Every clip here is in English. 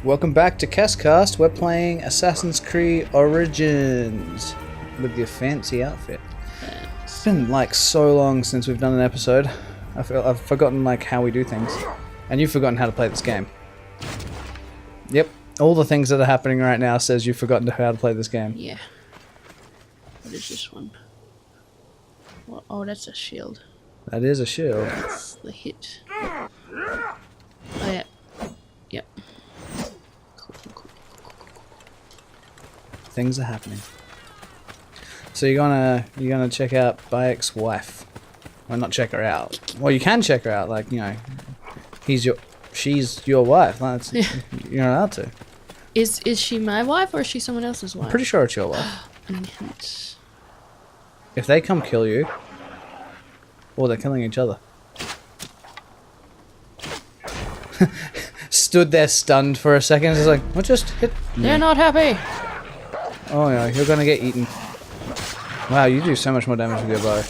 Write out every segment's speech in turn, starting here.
Welcome back to KestCast. We're playing Assassin's Creed Origins with your fancy outfit. It's been like so long since we've done an episode. I've forgotten like how we do things, and you've forgotten how to play this game. Yep, all the things that are happening right now says you've forgotten how to play this game. Yeah. What is this one? Well, oh, that's a shield. That is a shield. That's the hit. Oh yeah. Yep. Cool. Things are happening. So you're gonna check out Bayek's wife. Well, not check her out. Well, you can check her out. Like, you know, she's your wife. That's, Yeah. You're not allowed to. Is she my wife or is she someone else's wife? I'm pretty sure it's your wife. I mean, hint. If they come kill you, or they're killing each other. Stood there stunned for a second. It's like, what just hit me? They're not happy. Oh yeah, you're gonna get eaten. Wow, you do so much more damage with your bow.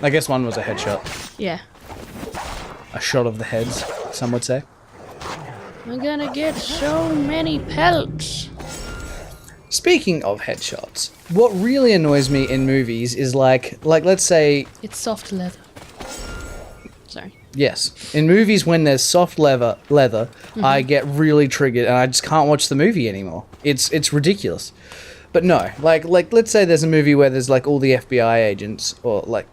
I guess one was a headshot. Yeah. A shot of the heads, some would say. I'm gonna get so many pelts. Speaking of headshots, what really annoys me in movies is like let's say, It's soft leather. Sorry. yes, in movies when there's soft leather, I get really triggered and I just can't watch the movie anymore. It's ridiculous. But no, like let's say there's a movie where there's like all the FBI agents or like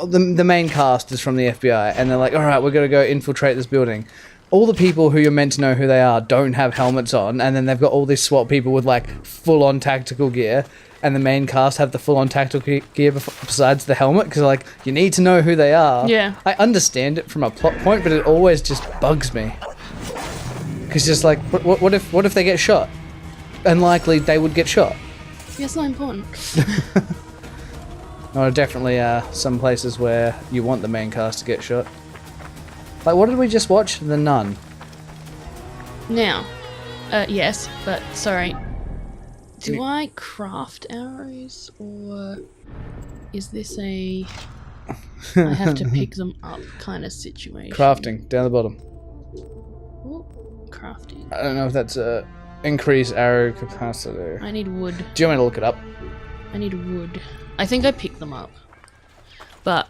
the main cast is from the FBI and they're like, all right, we're gonna go infiltrate this building. All the people who you're meant to know who they are don't have helmets on, and then they've got all these SWAT people with like full-on tactical gear, and the main cast have the full-on tactical gear besides the helmet, because like, you need to know who they are. Yeah. I understand it from a plot point, but it always just bugs me. Because just like, what if they get shot? Unlikely they would get shot. Yeah, it's not important. There are definitely some places where you want the main cast to get shot. Like, what did we just watch? The Nun. Now, yes, but sorry. Do I craft arrows, or is this a I have to pick them up kind of situation? Crafting, down the bottom. Ooh, crafting. I don't know if that's increase arrow capacity. I need wood. Do you want me to look it up? I need wood. I think I picked them up. But,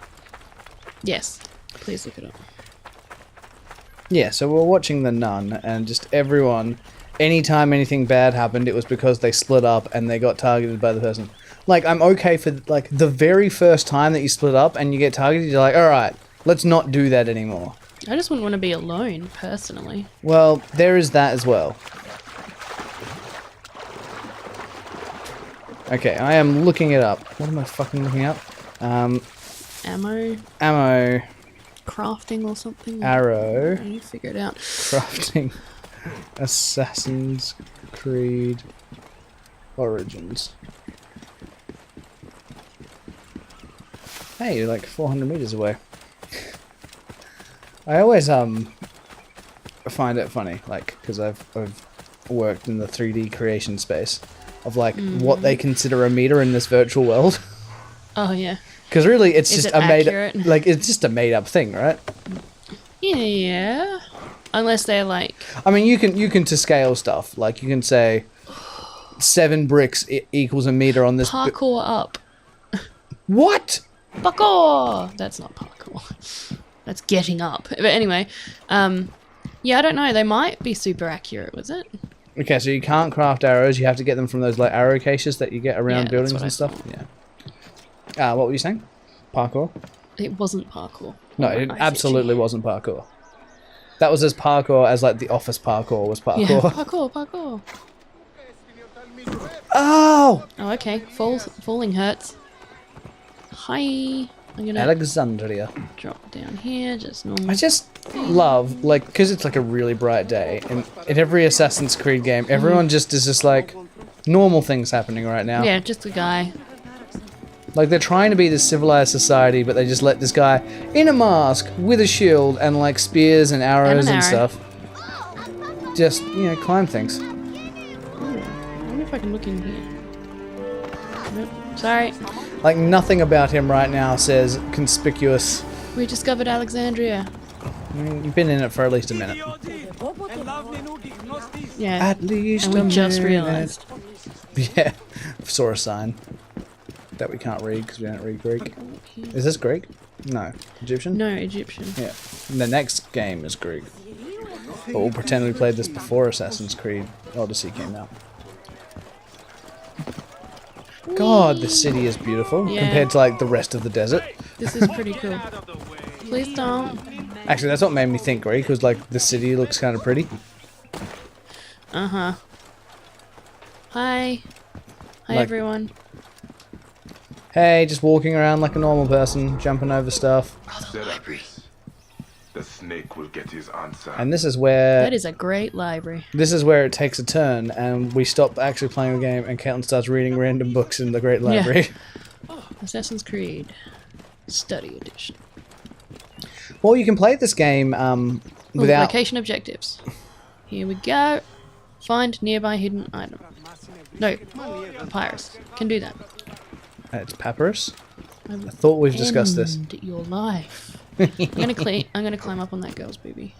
yes, please look it up. Yeah, so we're watching The Nun, and just everyone, anytime anything bad happened, it was because they split up and they got targeted by the person. Like, I'm okay for, like, the very first time that you split up and you get targeted, you're like, alright, let's not do that anymore. I just wouldn't want to be alone, personally. Well, there is that as well. Okay, I am looking it up. What am I fucking looking up? Ammo, Ammo, crafting or something. arrow, You figure it out. crafting, Assassin's Creed Origins. Hey, you're like 400 meters away. I always find it funny, like, because I've worked in the 3D creation space of like what they consider a meter in this virtual world. Oh, yeah. Because really, it's Is just it a made accurate? like it's just a made up thing, right? Yeah. Unless they're like... I mean, you can to scale stuff. Like you can say 7 bricks equals a meter on this. Parkour up. What? Parkour! That's not parkour. That's getting up. But anyway, yeah, I don't know. They might be super accurate, was it? Okay, so you can't craft arrows. You have to get them from those like arrow caches that you get around Yeah, buildings that's and what stuff. Yeah. What were you saying? Parkour? It wasn't parkour. No, it ICG. absolutely wasn't parkour. That was as parkour as like the office parkour was parkour. Yeah, parkour. Oh! Oh, okay. Falling hurts. Hi. I'm gonna Alexandria. drop down here, just normal. I just love, like, because it's like a really bright day, and in every Assassin's Creed game, everyone just is just like normal things happening right now. Yeah, just a guy. Like, they're trying to be this civilized society, but they just let this guy in a mask with a shield and like spears and arrows and arrow. stuff just, you know, climb things. I wonder if I can look in here. Nope. Sorry. Like, nothing about him right now says conspicuous. We discovered Alexandria. I mean, you've been in it for at least a minute. Yeah. At least And we a just minute. realised. Yeah, saw a sign that we can't read because we don't read Greek. Is this Greek? No. Egyptian? No, Egyptian. Yeah. And the next game is Greek. But we'll pretend we played this before Assassin's Creed Odyssey came out. God, the city is beautiful Yeah. compared to like the rest of the desert. This is pretty cool. Please don't. Actually, that's what made me think Greek, was like the city looks kind of pretty. Uh-huh. Hi. Hi, Like- everyone. Hey, just walking around like a normal person, jumping over stuff. The snake will get his answer. And this is where That is a great library. it takes a turn, and we stop actually playing the game, and Caitlin starts reading random books in the Great Library. Assassin's Creed Study Edition. Well, you can play this game Ooh, without. location objectives. Here we go. Find nearby hidden item. No, papyrus. Can do that. It's papyrus. I thought we've discussed this. End your life. I'm gonna climb up on that girl's booby.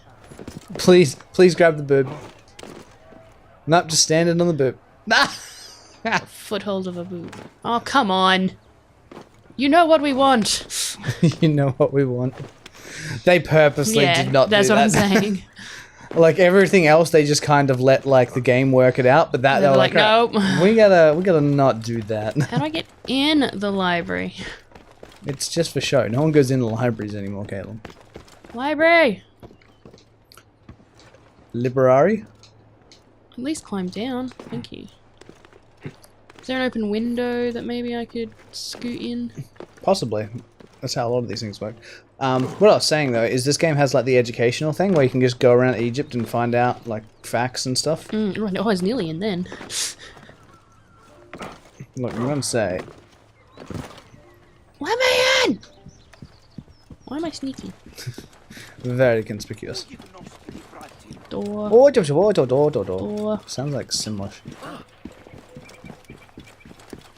Please grab the boob. Nope, just standing on the boob. Foothold of a boob. Oh, come on. You know what we want. You know what we want. They purposely Yeah, did not that's do what I'm that. saying. Like everything else, they just kind of let like the game work it out. But that They're they were like, "Crap, nope." we gotta not do that. How do I get in the library? It's just for show. No one goes into libraries anymore, Caitlin. Library! Library? At least climb down. Thank you. Is there an open window that maybe I could scoot in? Possibly. That's how a lot of these things work. What I was saying though is this game has like the educational thing where you can just go around Egypt and find out like facts and stuff. Right, oh, I was nearly in then. Look, I'm gonna say Why am I in? Why am I sneaky? very conspicuous. Door. Oh, door. Door. Sounds like Simlish.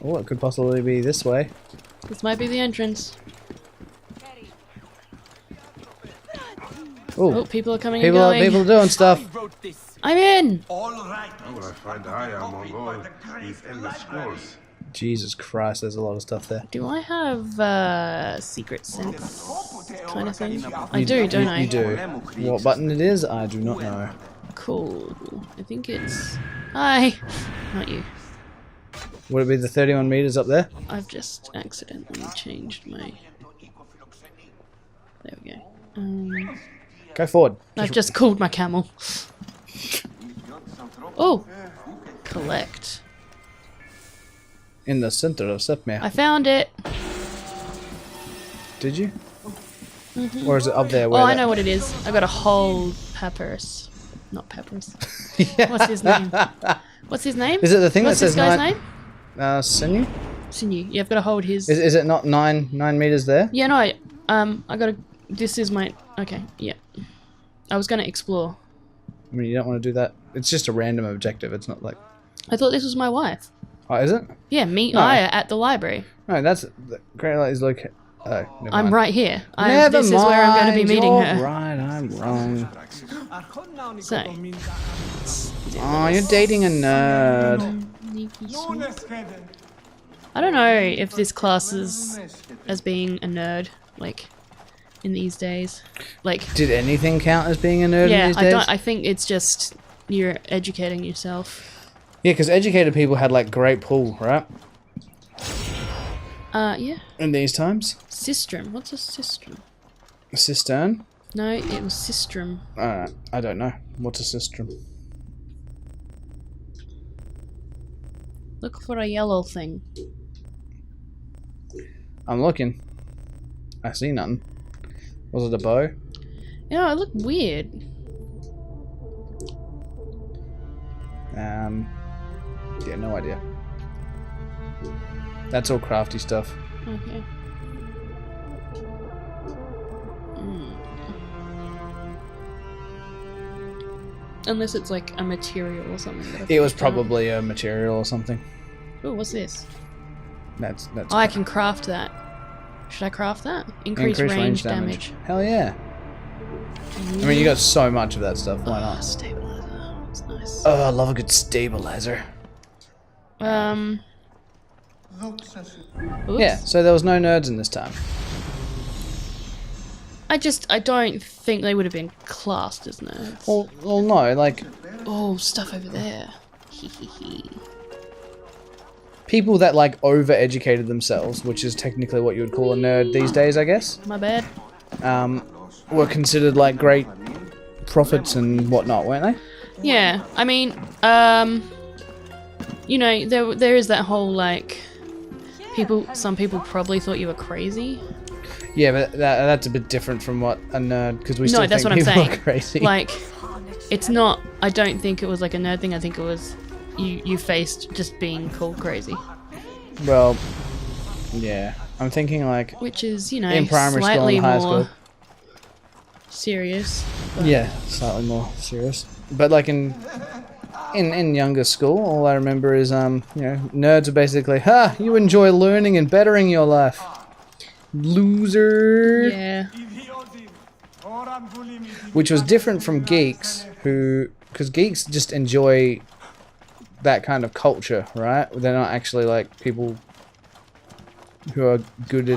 Oh, it could possibly be this way. This might be the entrance. Oh, Oh, people are coming people and going. are doing stuff. I'm in! What I find I am on all these endless scrolls. Jesus Christ, there's a lot of stuff there. Do I have secret sense kind of thing? I do, don't I? You do. What button it is, I do not know. Cool. I think it's... Hi! Not you. Would it be the 31 meters up there? I've just accidentally changed my... There we go. Go forward. I've just called my camel. Oh! Collect. In the center of Sepmir. I found it! Did you? Or is it up there? Oh, Where I know what it is. I got a whole papyrus. Not papyrus. What's his name? What's his name? Is it the thing What's that this says guy's name? Sinew? Sinew. Yeah, I've got to hold his... Is it not 9 meters there? Yeah, no, I gotta... This is my... Okay, yeah. I was gonna explore. I mean, you don't want to do that. It's just a random objective. It's not like... I thought this was my wife. Oh, is it? Yeah, meet No. Aya at the library. No, that's... The Great Light is located... Oh, never I'm mind. right here. Never This is where I'm gonna be mind, meeting you're her. right, I'm wrong. So... Oh, you're dating a nerd. I don't know if this classes as being a nerd, like, in these days. Like... Did anything count as being a nerd Yeah, in these days? I think it's just... You're educating yourself. Yeah, because educated people had, like, great pull, right? Yeah. In these times? Sistrum. What's a sistrum? A cistern? No, it was sistrum. I don't know. What's a sistrum? Look for a yellow thing. I'm looking. I see nothing. Was it a bow? You know, it looked weird. Yeah, no idea. That's all crafty stuff. Okay. Unless it's like a material or something. That I've It was picked up. probably a material or something. Ooh, what's this? That's Oh, I can craft that. Should I craft that? Increase range damage. Hell yeah. I mean, you got so much of that stuff. Why not? Stabilizer. It's nice. Oh, I love a good stabilizer. Oops. Yeah, so there was no nerds in this time. I don't think they would have been classed as nerds. Well, no, like Oh, stuff over there. people that like over-educated themselves, which is technically what you would call a nerd these days, I guess, My bad. were considered like great prophets and whatnot, weren't they? Yeah, I mean, you know, there is that whole like, some people probably thought you were crazy. Yeah, but that's a bit different from what a nerd, because we still No, that's think what I'm people saying. are crazy. Like, it's not. I don't think it was like a nerd thing. I think it was you faced just being called crazy, Well, yeah, I'm thinking like which is, you know, in primary school slightly and high more school. serious. Yeah, slightly more serious. But like in younger school, all I remember is you know, nerds are basically, ha, you enjoy learning and bettering your life. Loser. Yeah. Which was different from geeks, because geeks just enjoy that kind of culture, right? They're not actually like people who are good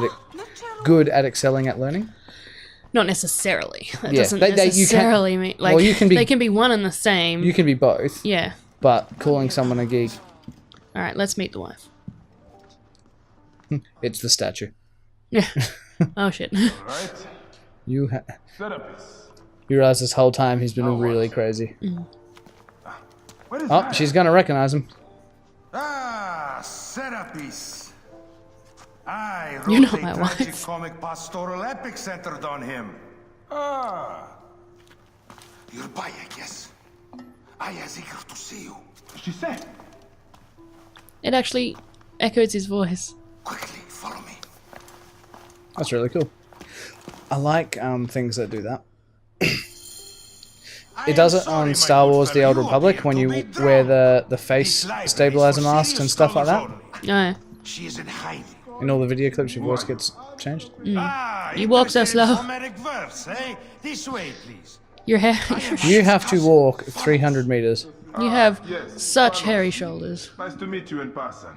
at excelling at learning. Not necessarily. That Yeah, doesn't you can- necessarily mean like well, you can be- they can be one and the same. You can be both, Yeah. but calling someone a geek, All right, let's meet the wife. it's the statue. Yeah. Oh shit. Right? You Serapis. realize this whole time he's been really crazy. Where is Oh, Maya? she's gonna recognize him. Ah, Serapis. I You're wrote not a my tragic wife. comic pastoral epic centered on him. Ah. You're Bayek, yes? I as eager to see you. She said. It actually echoes his voice. Quickly, follow me. That's really cool. I like things that do that. It does it on Star Wars: The Old Republic when you wear the face stabilizer masks and stuff like that. Oh, yeah. She is in hiding. In all the video clips, your voice gets changed. Ah, You walk so interested in slow. Homeric verse, eh? This way, please. Your hair. You have to walk 300 meters. You have yes. such hairy shoulders. Nice to meet you in person.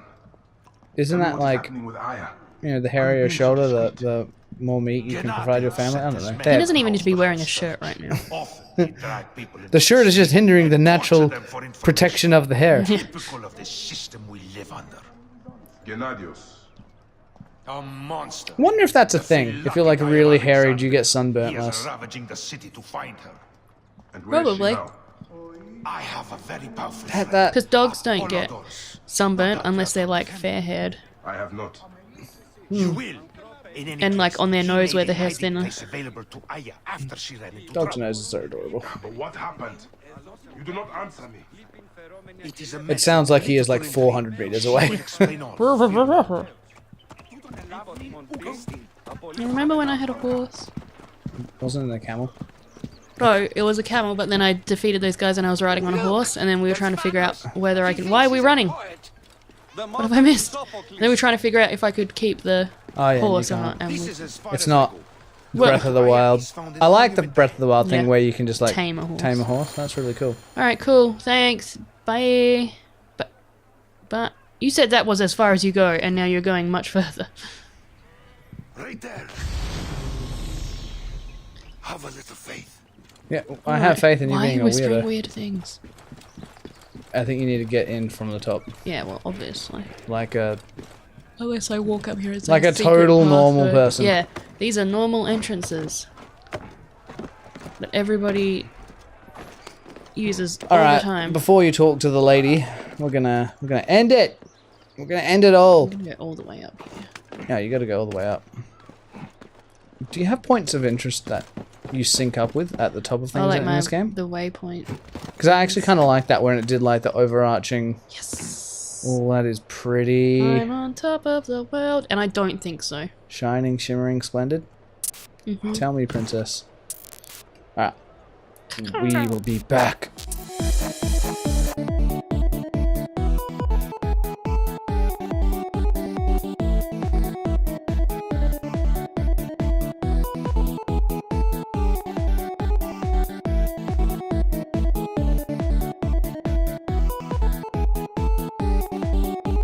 Isn't that What's like, happening with Aya? you know, the hairier shoulder, the more meat you can provide your family? I don't know. He doesn't even need to be wearing a shirt right now. Often they drag people into The shirt is just hindering the and natural torture them for information. protection of the hair. Typical of the system we live under. Gennadios. A monster. I wonder if that's a thing. If you're like really hairy, do you get sunburnt He is less? ravaging the city to find her. And where is she Probably. now? I have a very powerful That, friend. that Because dogs don't get Polodorus. sunburnt unless they're like fair-haired. I have not. You will. In any And, like, case, on their he nose made where a the hair's hiding thinner. place available to Aya after she ran into dog's trouble. nose is so adorable. But what happened? You do not answer me. It is a It mess. sounds like he is like 400 meters away. We'll explain all. You remember when I had a horse? Wasn't it a camel? No, it was a camel, but then I defeated those guys and I was riding on a horse, and then we were trying to figure out whether I could... Why are we running? What have I missed? Then we were trying to figure out if I could keep the Oh yeah, you horse or can't. not, and This we is as far It's as not I go. Well- Breath of the Wild. I like the Breath of the Wild thing Yeah. where you can just like Tame a horse. Tame a horse. That's really cool. Alright, cool. Thanks. Bye. But you said that was as far as you go, and now you're going much further. Right there. Have a little faith. Yeah, I have faith in you Why being are a you whispering weirdo. weird things? I think you need to get in from the top, Yeah, well, obviously. like a Unless I walk up here and say Like a secret total normal password. person. Yeah, these are normal entrances that everybody uses all All right. the time. Before you talk to the lady, we're gonna end it. We're gonna end it all. I'm gonna go all the way up here. Yeah, you got to go all the way up. Do you have points of interest that you sync up with at the top of I things like in this game? the waypoint. Because I actually kind of like that when it did like the overarching. Yes. Oh, that is pretty. I'm on top of the world, and I don't think so. Shining, shimmering, splendid. Mm-hmm. Tell me, princess. Alright. We will be back.